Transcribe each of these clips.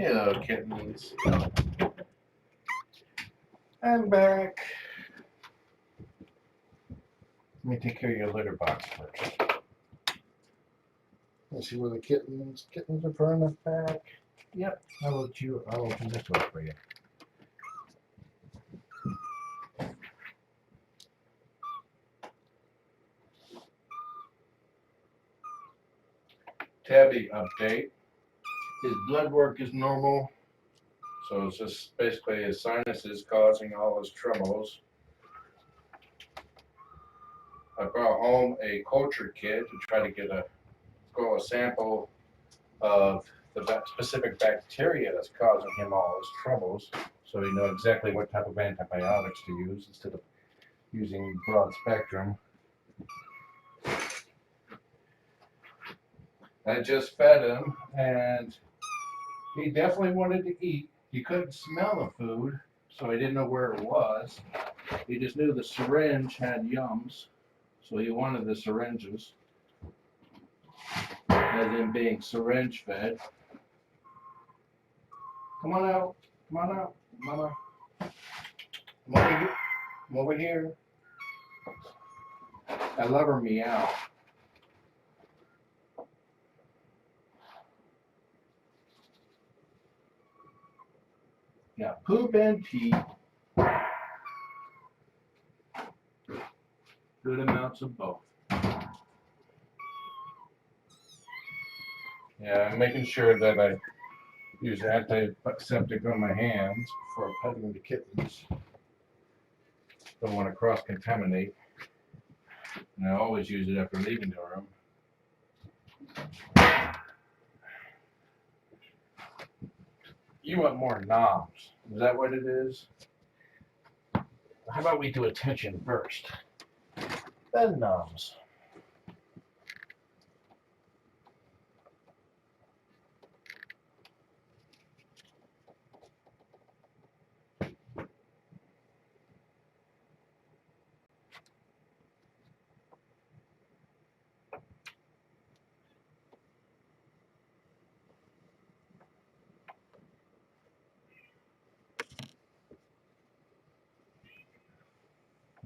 Hello, kittens. I'm back. Let me take care of your litter box first. Let's see where the kittens are far enough back. Yep, I'll open this door for you. Tabby update. His blood work is normal, so it's just basically his sinuses causing all his troubles. I brought home a culture kit to try to get a sample of the specific bacteria that's causing him all his troubles, so we know exactly what type of antibiotics to use instead of using broad spectrum. I just fed him, and he definitely wanted to eat. He couldn't smell the food, so he didn't know where it was. He just knew the syringe had yums, so he wanted the syringes, as in being syringe fed. Come on out. Come on out. Come on out. Come over here. Come over here. I love her meow. Yeah, poop and pee. Good amounts of both. Yeah, I'm making sure that I use antiseptic on my hands before petting the kittens. Don't want to cross-contaminate. And I always use it after leaving the room. You want more knobs. Is that what it is? How about we do attention first? Then knobs.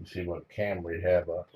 Let's see what cam we have up.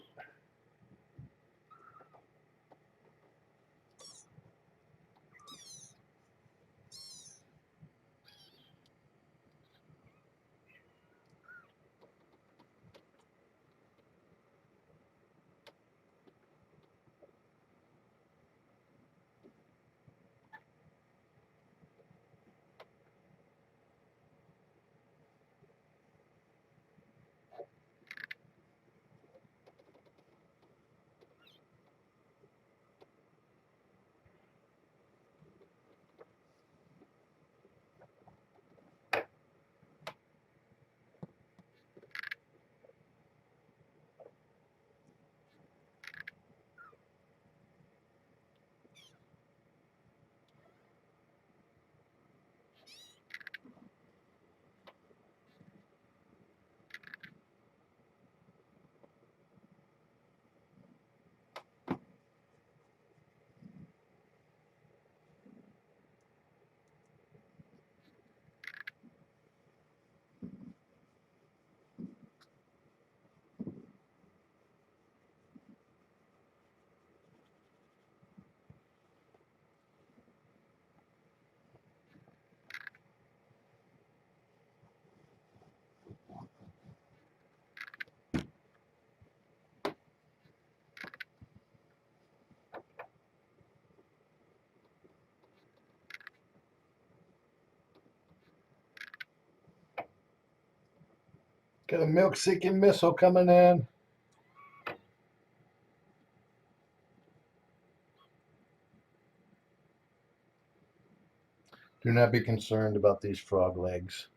Got a milk-seeking missile coming in. Do not be concerned about these frog legs.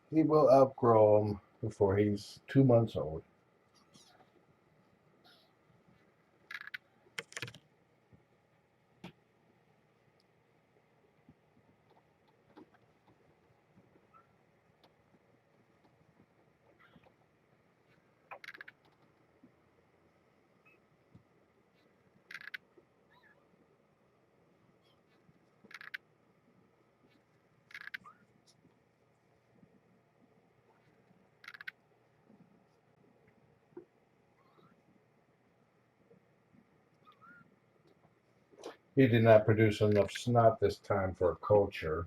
He will outgrow them before he's 2 months old. he did not produce enough snot this time for a culture.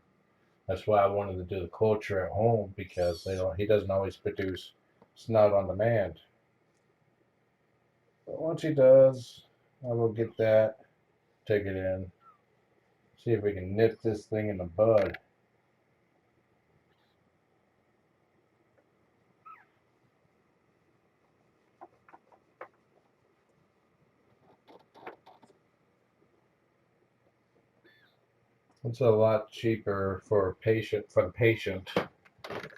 That's why I wanted to do the culture at home because he doesn't always produce snot on demand. But once he does, I will get that, take it in, see if we can nip this thing in the bud. It's a lot cheaper for the patient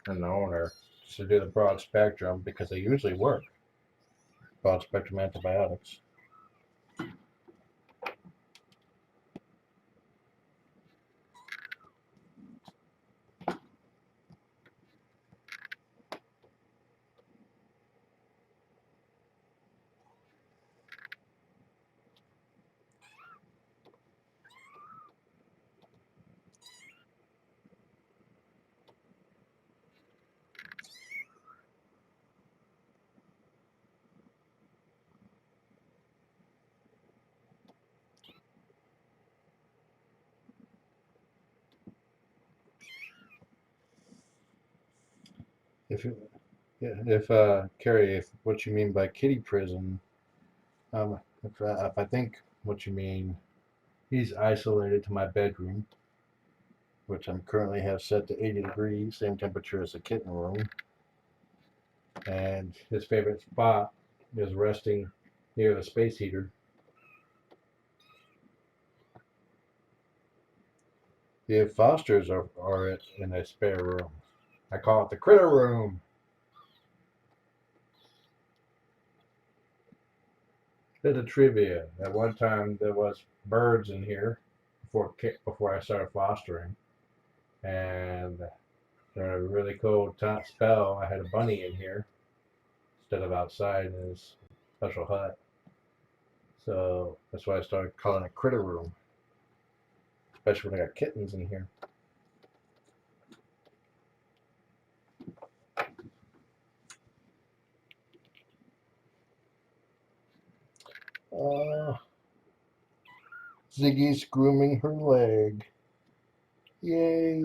and the owner to do the broad spectrum because they usually work. Broad spectrum antibiotics. If Carrie, if what you mean by kitty prison, if I think what you mean, he's isolated to my bedroom, which I'm currently have set to 80 degrees, same temperature as the kitten room, and his favorite spot is resting near the space heater. The Fosters are in a spare room. I call it the critter room. Bit of trivia. At one time, there was birds in here before I started fostering, and during a really cold spell, I had a bunny in here instead of outside in his special hut. So that's why I started calling it critter room, especially when I got kittens in here. Uh, Ziggy's grooming her leg. Yay!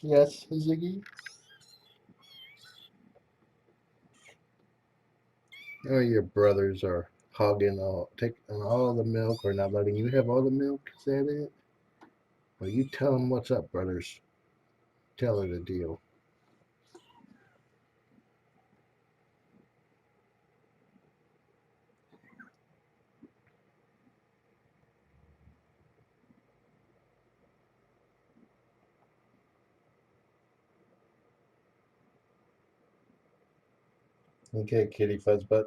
Yes, Ziggy? Oh, your brothers are taking all the milk or not letting you have all the milk? Is that it? Well, you tell them what's up, brothers. Tell her the deal. Okay, kitty fuzzbutt.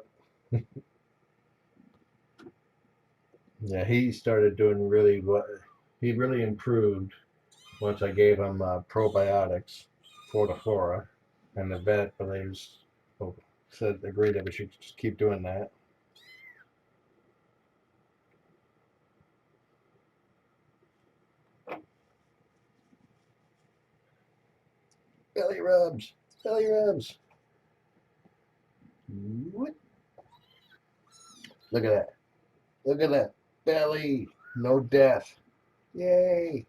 Yeah, he started doing really what he really improved once I gave him probiotics for the flora, and the vet agreed that we should just keep doing that. Belly rubs, belly rubs. What? Look at that. Look at that belly. No death. Yay.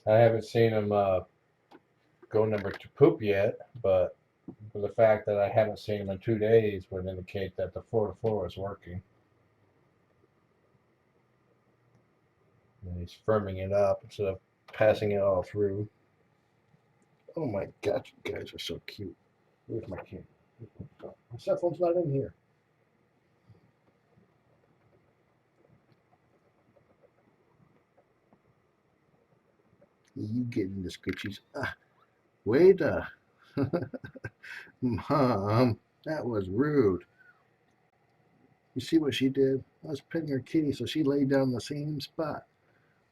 I haven't seen him go number to poop yet, but the fact that I haven't seen him in 2 days would indicate that the 4 is working. And he's firming it up instead of passing it all through. Oh my God, you guys are so cute. Where's my camera? My cell phone's not in here. You getting the scritchies? Wait Mom, that was rude. You see what she did? I was petting her kitty, so she laid down in the same spot.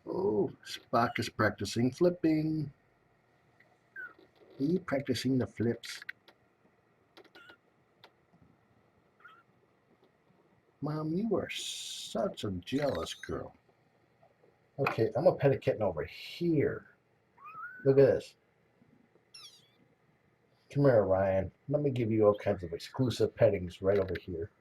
Oh, Spock is practicing flipping. Are you practicing the flips? Mom, you are such a jealous girl. Okay, I'm gonna pet a kitten over here. Look at this. Come here, Ryan. Let me give you all kinds of exclusive pettings right over here.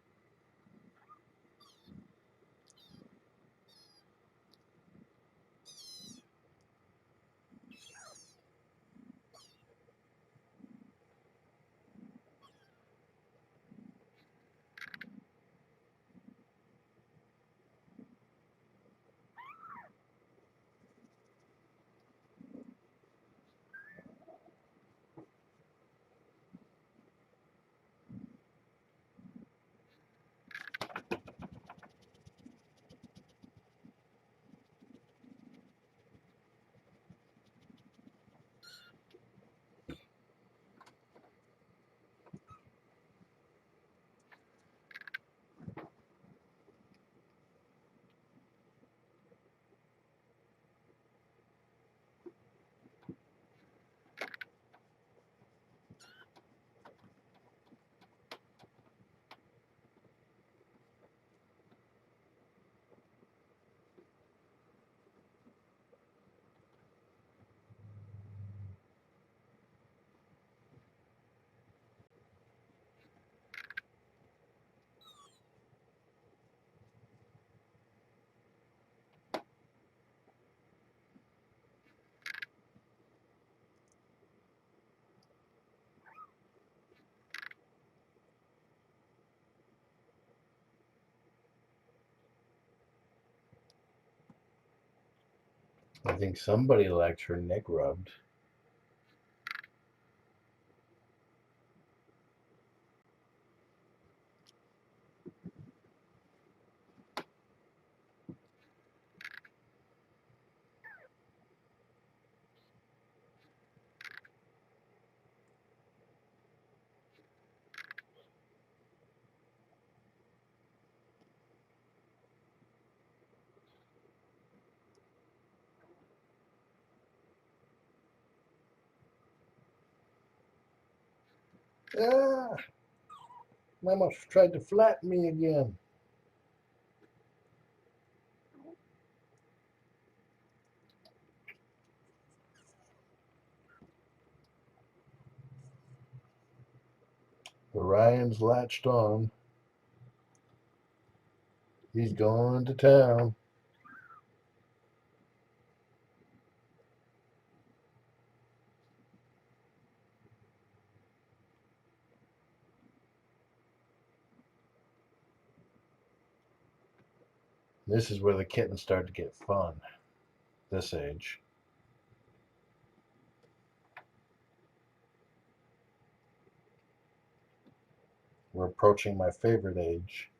I think somebody liked her neck rubbed. Ah! Mama tried to flatten me again. Orion's latched on. He's going to town. This is where the kittens start to get fun. This age. We're approaching my favorite age.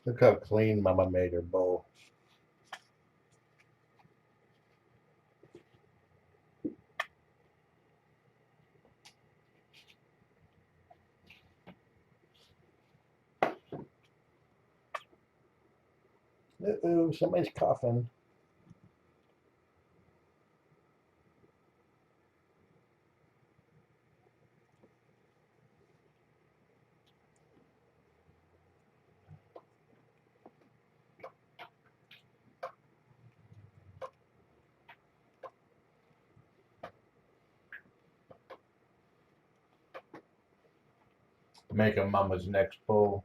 Look how clean Mama made her bowl. Uh-oh, somebody's coughing. Make a mama's next bowl.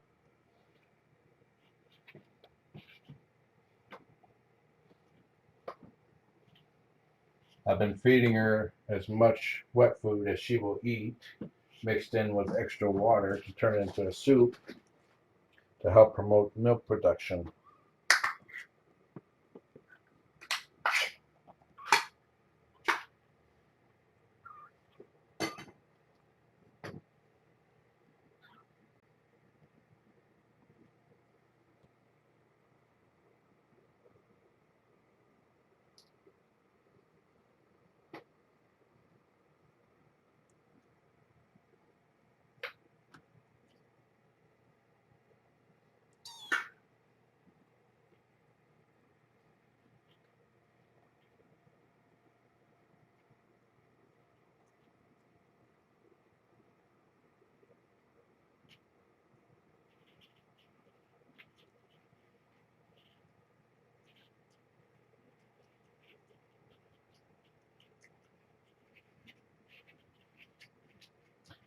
I've been feeding her as much wet food as she will eat, mixed in with extra water to turn it into a soup to help promote milk production.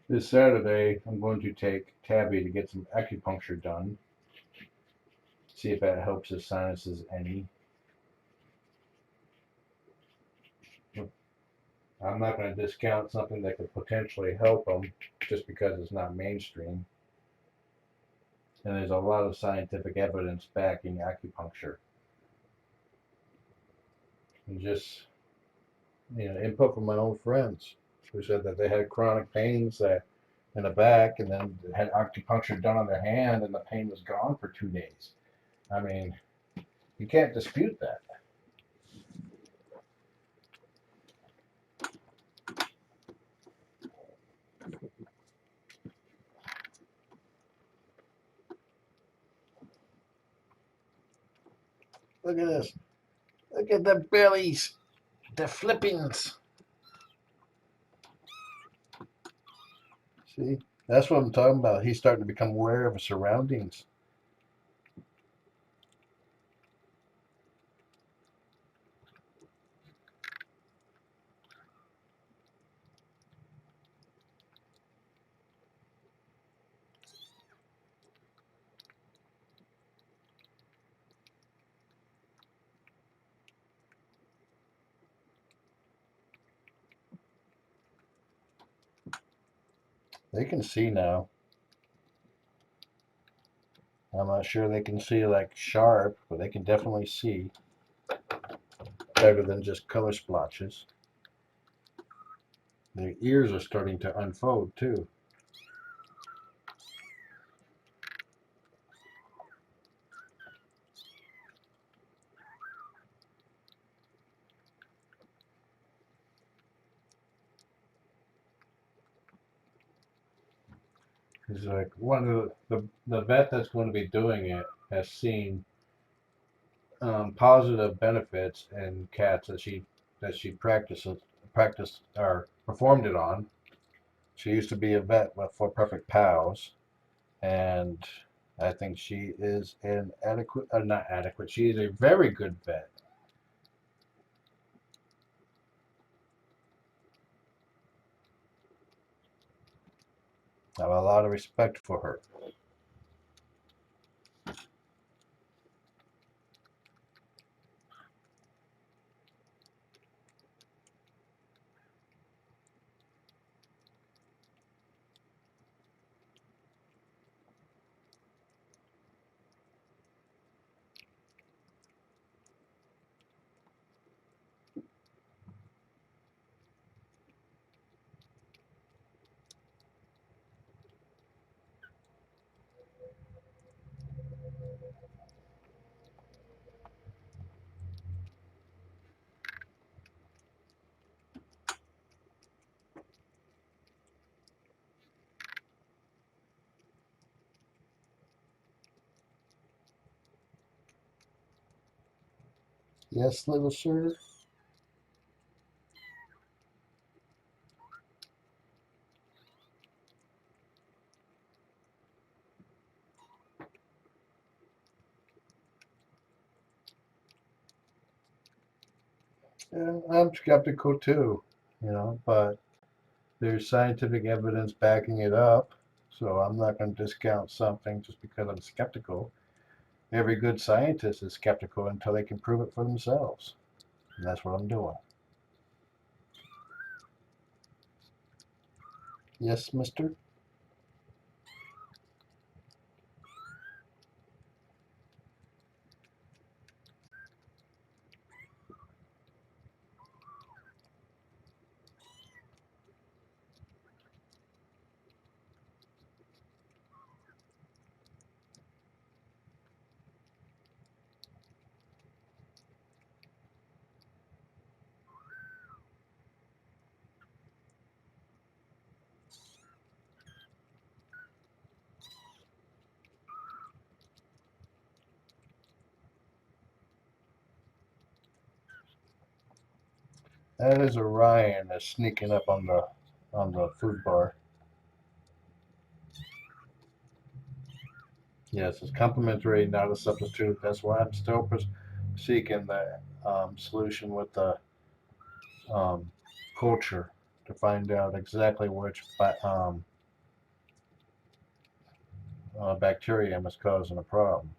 This Saturday, I'm going to take Tabby to get some acupuncture done. See if that helps his sinuses any. I'm not going to discount something that could potentially help him just because it's not mainstream. And there's a lot of scientific evidence backing acupuncture. And just, input from my own friends who said that they had chronic pains in the back and then had acupuncture done on their hand and the pain was gone for 2 days. I mean, you can't dispute that. Look at this. Look at the bellies. The flippings. See? That's what I'm talking about. He's starting to become aware of his surroundings. They can see now. I'm not sure they can see like sharp, but they can definitely see better than just color splotches. Their ears are starting to unfold too. It's like one of the vet that's going to be doing it has seen positive benefits in cats that she practiced or performed it on. She used to be a vet for Purrfect Pals, and I think she is an adequate, not adequate. She is a very good vet. I have a lot of respect for her. Yes, little sir. Yeah, I'm skeptical too, but there's scientific evidence backing it up, so I'm not going to discount something just because I'm skeptical. Every good scientist is skeptical until they can prove it for themselves, and that's what I'm doing. Yes, mister? That is Orion that's sneaking up on the food bar. Yes, it's complementary, not a substitute. That's why I'm still seeking the solution with the um, culture to find out exactly which bacterium is causing a problem.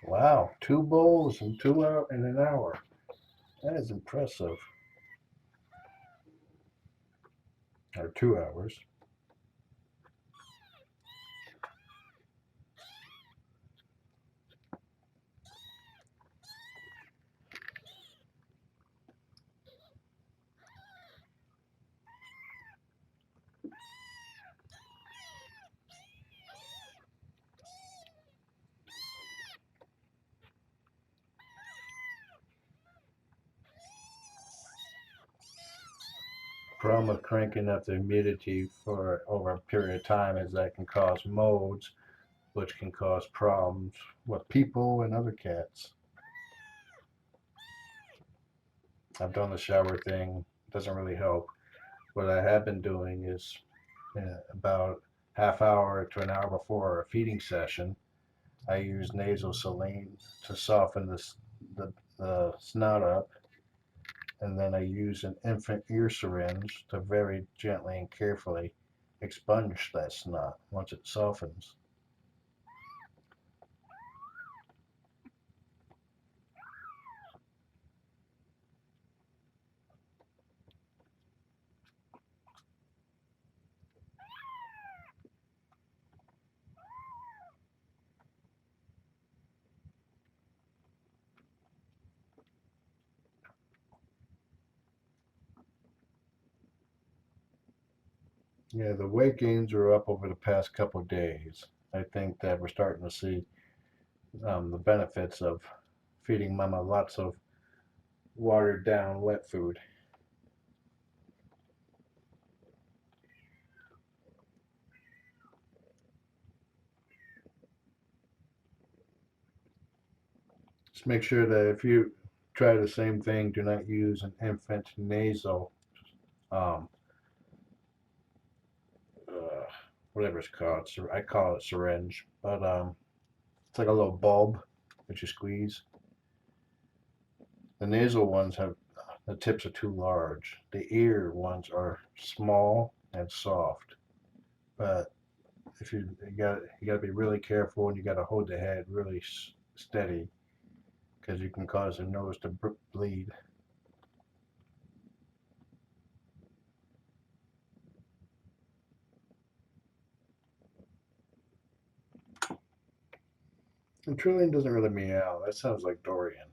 Wow, 2 bowls in 2 hours in an hour. That is impressive. Or 2 hours. Problem with cranking up the humidity for over a period of time is that can cause molds, which can cause problems with people and other cats. I've done the shower thing, doesn't really help. What I have been doing is about half hour to an hour before a feeding session, I use nasal saline to soften the snot up, and then I use an infant ear syringe to very gently and carefully expunge that snot once it softens. Yeah, the weight gains are up over the past couple of days. I think that we're starting to see the benefits of feeding Mama lots of watered down wet food. Just make sure that if you try the same thing, do not use an infant nasal, um, uh, whatever it's called. I call it syringe, but it's like a little bulb that you squeeze. The nasal ones have the tips are too large. The ear ones are small and soft, but if you got to be really careful and you got to hold the head really steady because you can cause the nose to bleed. And Trillian doesn't really meow. That sounds like Dorian.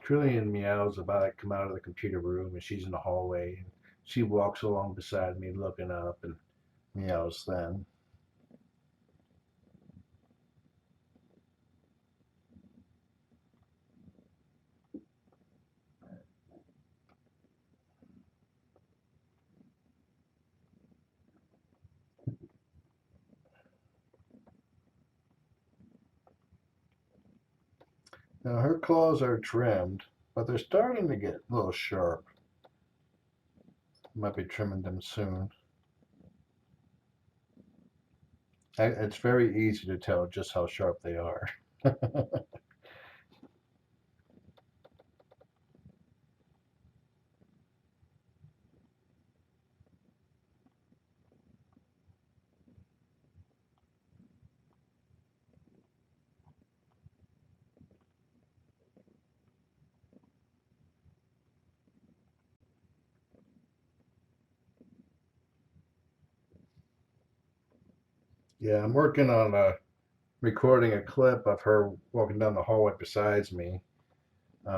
Trillian meows about I come out of the computer room and she's in the hallway. And she walks along beside me looking up and meows then. Now her claws are trimmed, but they're starting to get a little sharp. Might be trimming them soon. It's very easy to tell just how sharp they are. Yeah, I'm working on recording a clip of her walking down the hallway beside me.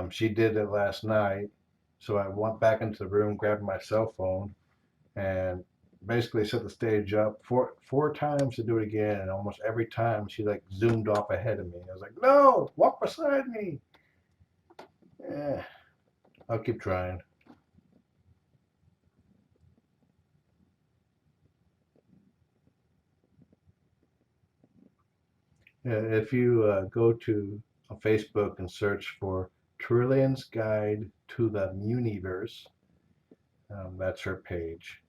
She did it last night, so I went back into the room, grabbed my cell phone, and basically set the stage up four times to do it again. And almost every time she like zoomed off ahead of me. I was like, "No, walk beside me." Yeah, I'll keep trying. If you go to Facebook and search for Trillian's Guide to the Muniverse, that's her page.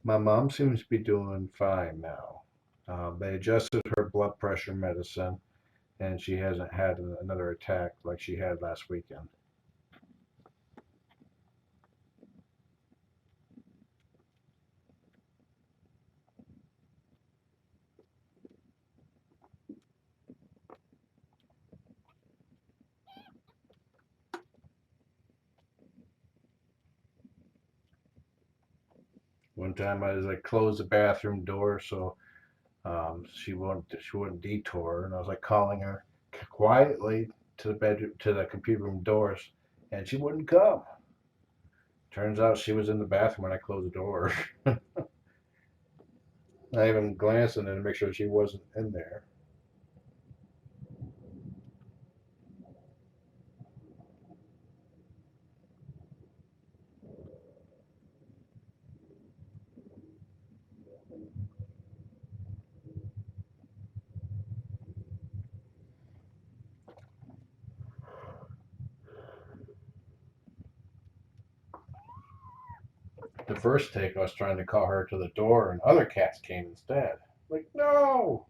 My mom seems to be doing fine now. They adjusted her blood pressure medicine, and she hasn't had another attack like she had last weekend. One time I was like closed the bathroom door so she wouldn't detour, and I was like calling her quietly to the bedroom to the computer room doors, and she wouldn't come. Turns out she was in the bathroom when I closed the door. I even glanced in there to make sure she wasn't in there. The first take, I was trying to call her to the door, and other cats came instead. Like, no!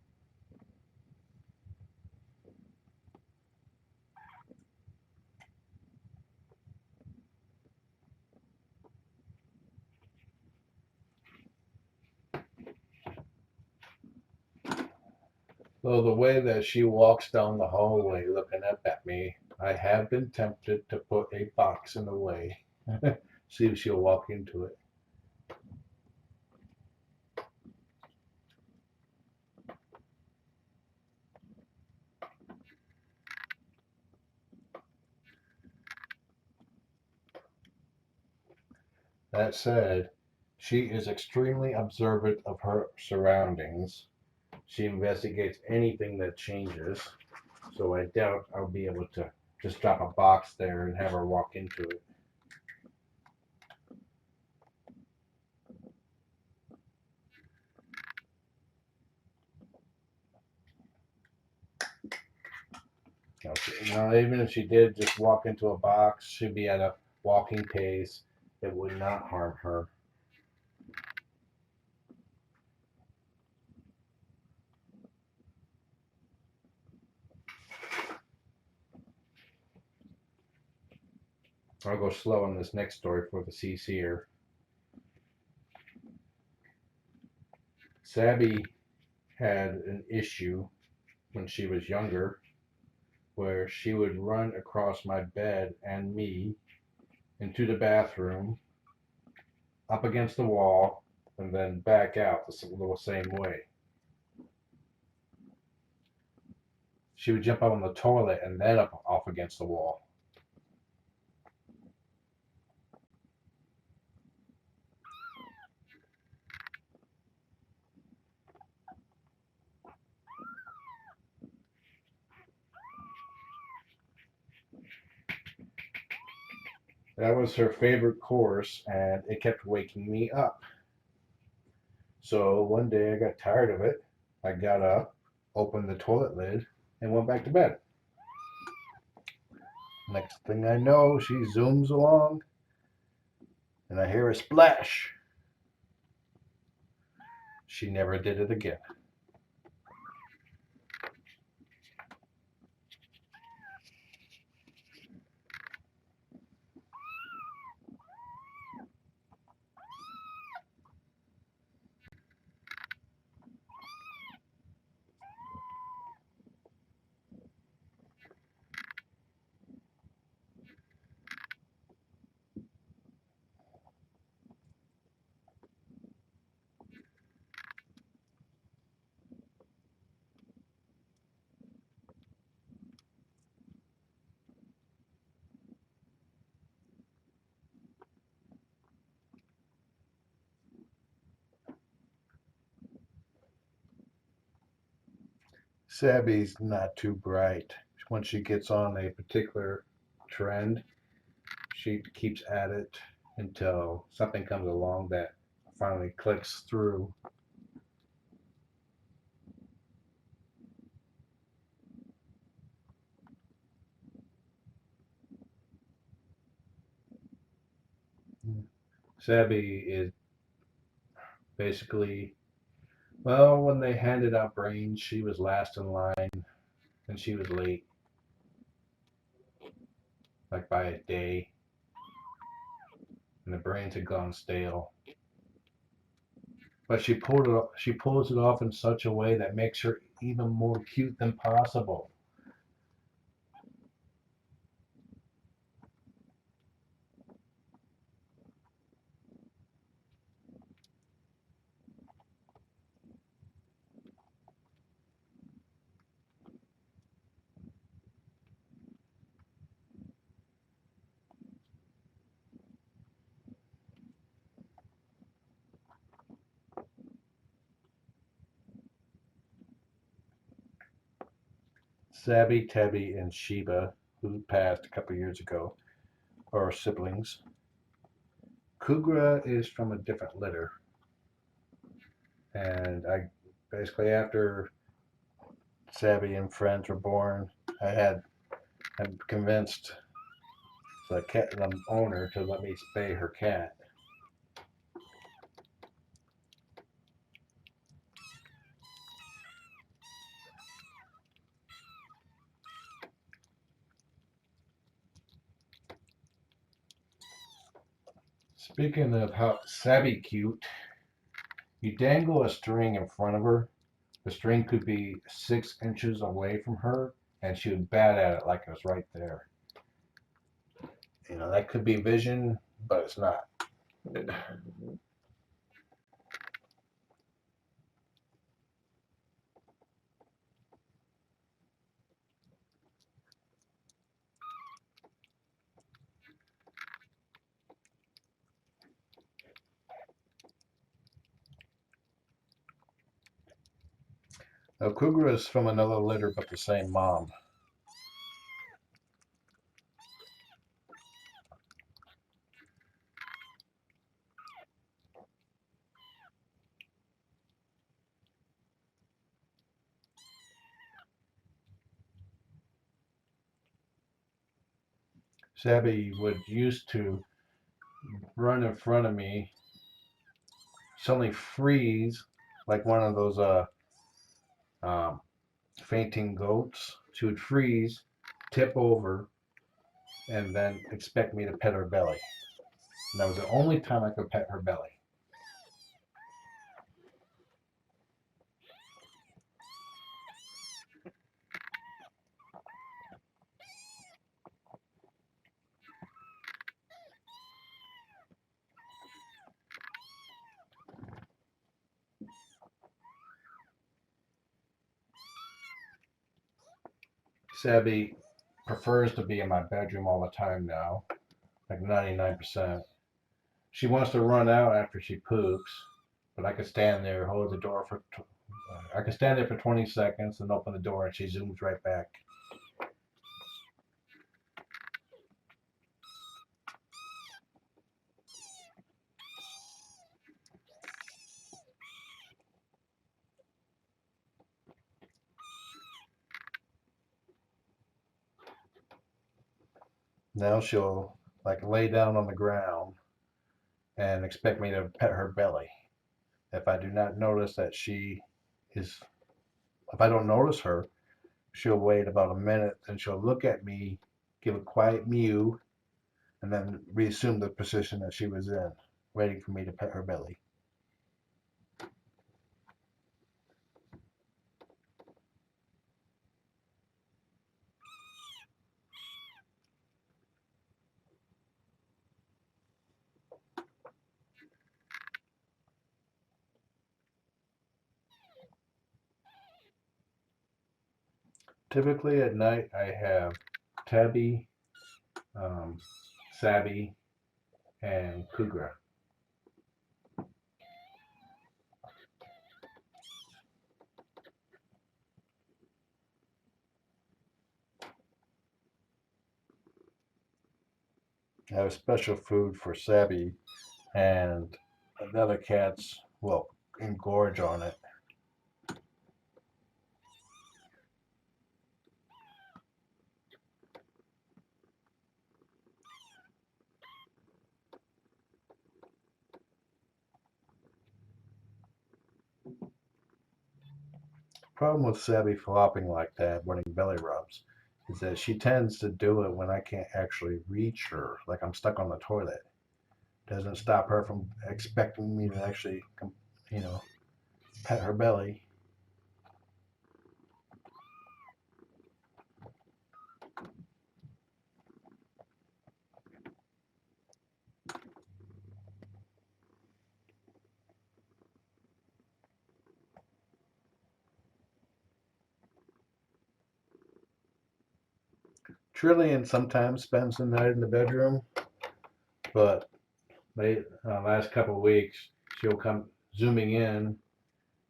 So the way that she walks down the hallway looking up at me, I have been tempted to put a box in the way. See if she'll walk into it. That said, she is extremely observant of her surroundings. She investigates anything that changes, so I doubt I'll be able to just drop a box there and have her walk into it. Now, even if she did just walk into a box, she'd be at a walking pace that would not harm her. I'll go slow on this next story for the CC'er. Sabby had an issue when she was younger where she would run across my bed and me into the bathroom, up against the wall, and then back out the little same way. She would jump up on the toilet and then up off against the wall. That was her favorite course, and it kept waking me up. So one day I got tired of it. I got up, opened the toilet lid, and went back to bed. Next thing I know, she zooms along, and I hear a splash. She never did it again. Sabby's not too bright. Once she gets on a particular trend, she keeps at it until something comes along that finally clicks through. Sabby is basically, well, when they handed out brains, she was last in line and she was late, like by a day, and the brains had gone stale. But she pulls it off in such a way that makes her even more cute than possible. Sabby, Tebby, and Sheba, who passed a couple years ago, are siblings. Kugra is from a different litter, and I basically after Sabby and friends were born, I'm convinced the owner to let me spay her cat. Speaking of how Sabby cute, you dangle a string in front of her. The string could be 6 inches away from her, and she would bat at it like it was right there. You know, that could be vision, but it's not. Now, Cougar is from another litter, but the same mom. Sabby would used to run in front of me, suddenly freeze like one of those um, fainting goats. She would freeze, tip over, and then expect me to pet her belly. And that was the only time I could pet her belly. Sabby prefers to be in my bedroom all the time now, like 99%. She wants to run out after she poops, but I can stand there, hold the door for. I can stand there for 20 seconds and open the door, and she zooms right back. Now she'll like lay down on the ground and expect me to pet her belly. If I do not notice that she is, if I don't notice her, she'll wait about a minute and she'll look at me, give a quiet mew, and then reassume the position that she was in, waiting for me to pet her belly. Typically at night I have Tabby, um, Sabby, and Kugra. I have special food for Sabby, and the other cats will engorge on it. Problem with Sabby flopping like that, wanting belly rubs, is that she tends to do it when I can't actually reach her, like I'm stuck on the toilet. Doesn't stop her from expecting me to actually, you know, pet her belly. Trillian sometimes spends the night in the bedroom, but last couple of weeks she'll come zooming in,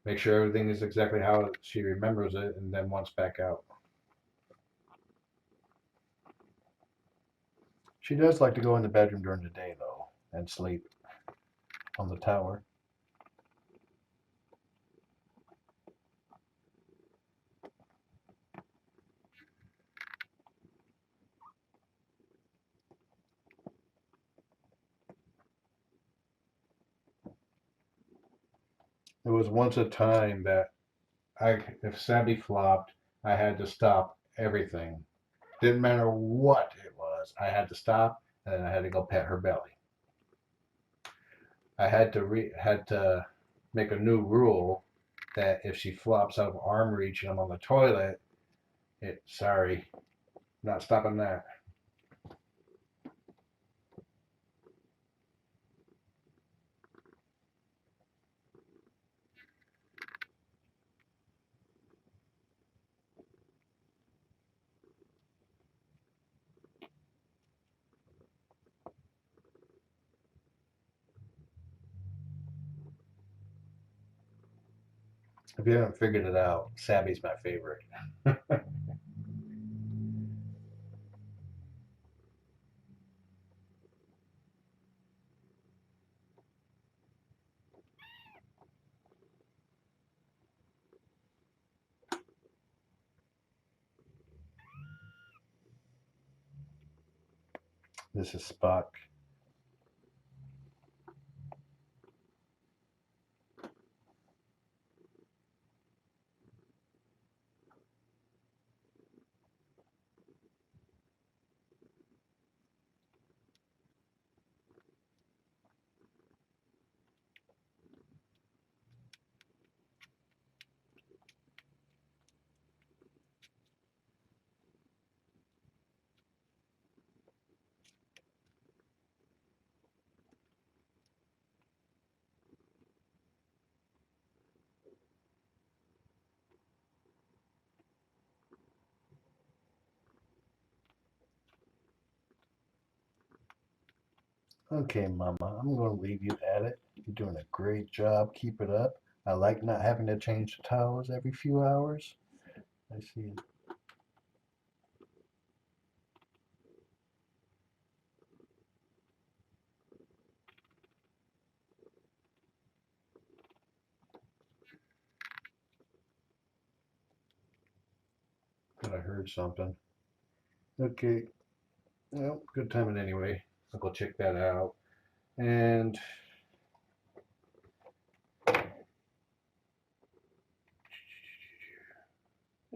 make sure everything is exactly how she remembers it, and then wants back out. She does like to go in the bedroom during the day though and sleep on the tower. There was once a time that if Sabby flopped, I had to stop everything. Didn't matter what it was. I had to stop, and then I had to go pet her belly. I had to make a new rule that if she flops out of arm reach and I'm on the toilet, sorry, not stopping that. If you haven't figured it out, Sabby's my favorite. This is Spock. Okay, Mama, I'm going to leave you at it. You're doing a great job. Keep it up. I like not having to change the towels every few hours. I see. Thought I heard something. Okay. Well, good timing anyway. I'll go check that out. And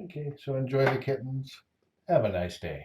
okay, so enjoy the kittens. Have a nice day.